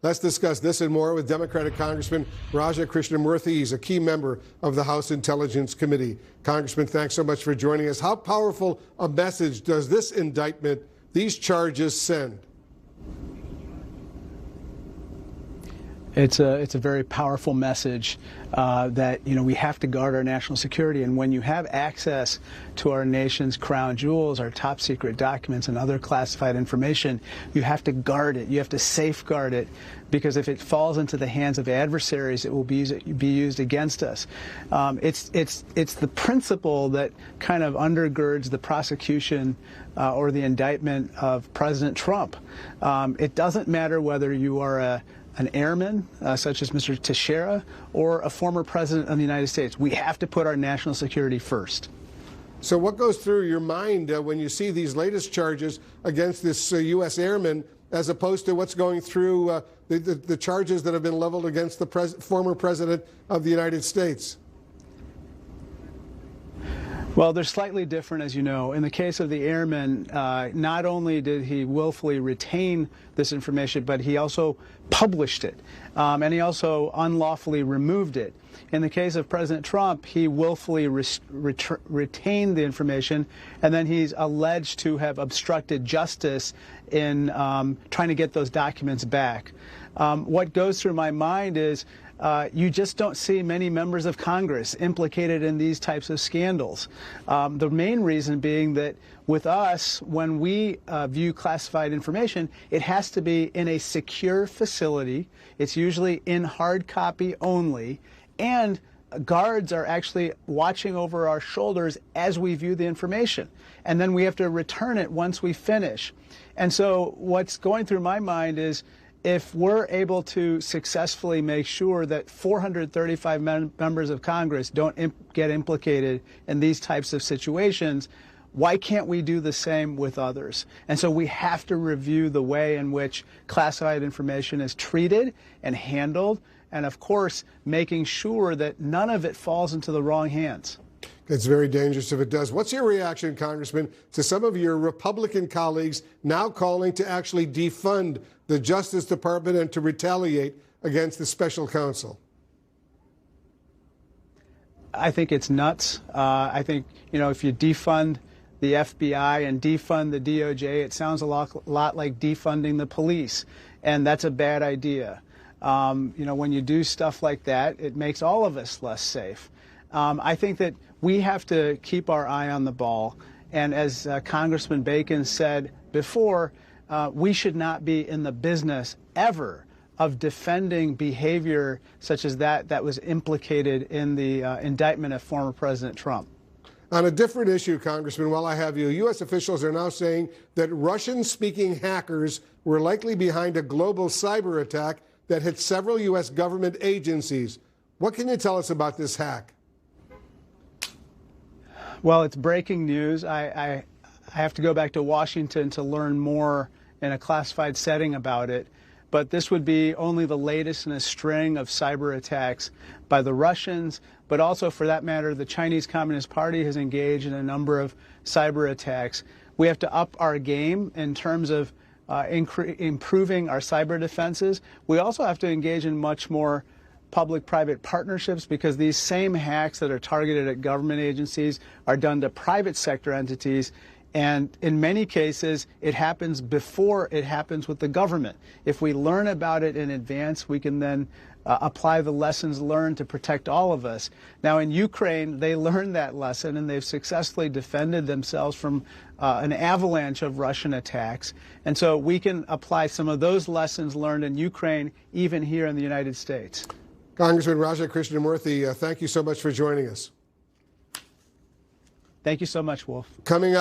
Let's discuss this and more with Democratic Congressman Raja Krishnamoorthi. He's a key member of the House Intelligence Committee. Congressman, thanks so much for joining us. How powerful a message does this indictment, these charges, send? It's a very powerful message that we have to guard our national security, and when you have access to our nation's crown jewels, our top secret documents and other classified information, you have to guard it. You have to safeguard it, because if it falls into the hands of adversaries, it will be used against us. It's the principle that kind of undergirds the prosecution or the indictment of President Trump. It doesn't matter whether you are an airman, such as Mr. Teixeira, or a former president of the United States. We have to put our national security first. So what goes through your mind when you see these latest charges against this U.S. airman, as opposed to what's going through the charges that have been leveled against the former president of the United States? Well, they're slightly different, as you know. In the case of the airman, not only did he willfully retain this information, but he also published it, and he also unlawfully removed it. In the case of President Trump, he willfully retained the information, and then he's alleged to have obstructed justice in trying to get those documents back. What goes through my mind is you just don't see many members of Congress implicated in these types of scandals. The main reason being that with us, when we view classified information, it has to be in a secure facility. It's usually in hard copy only, and guards are actually watching over our shoulders as we view the information. And then we have to return it once we finish. And so what's going through my mind is, if we're able to successfully make sure that 435 members of Congress don't get implicated in these types of situations, why can't we do the same with others? And so we have to review the way in which classified information is treated and handled, and of course, making sure that none of it falls into the wrong hands. It's very dangerous if it does. What's your reaction, Congressman, to some of your Republican colleagues now calling to actually defund the Justice Department and to retaliate against the special counsel? I think it's nuts. I think, if you defund the FBI and defund the DOJ, it sounds a lot like defunding the police, and that's a bad idea. When you do stuff like that, it makes all of us less safe. I think that we have to keep our eye on the ball. And as Congressman Bacon said before, we should not be in the business ever of defending behavior such as that was implicated in the indictment of former President Trump. On a different issue, Congressman, while I have you, U.S. officials are now saying that Russian-speaking hackers were likely behind a global cyber attack that hit several U.S. government agencies. What can you tell us about this hack? Well, it's breaking news. I have to go back to Washington to learn more in a classified setting about it. But this would be only the latest in a string of cyber attacks by the Russians, but also, for that matter, the Chinese Communist Party has engaged in a number of cyber attacks. We have to up our game in terms of improving our cyber defenses. We also have to engage in much more public-private partnerships, because these same hacks that are targeted at government agencies are done to private sector entities, and in many cases it happens before it happens with the government. If we learn about it in advance, we can then apply the lessons learned to protect all of us. Now, in Ukraine, they learned that lesson, and they've successfully defended themselves from an avalanche of Russian attacks. And so we can apply some of those lessons learned in Ukraine even here in the United States. Congressman Raja Krishnamoorthi, thank you so much for joining us. Thank you so much, Wolf. Coming up.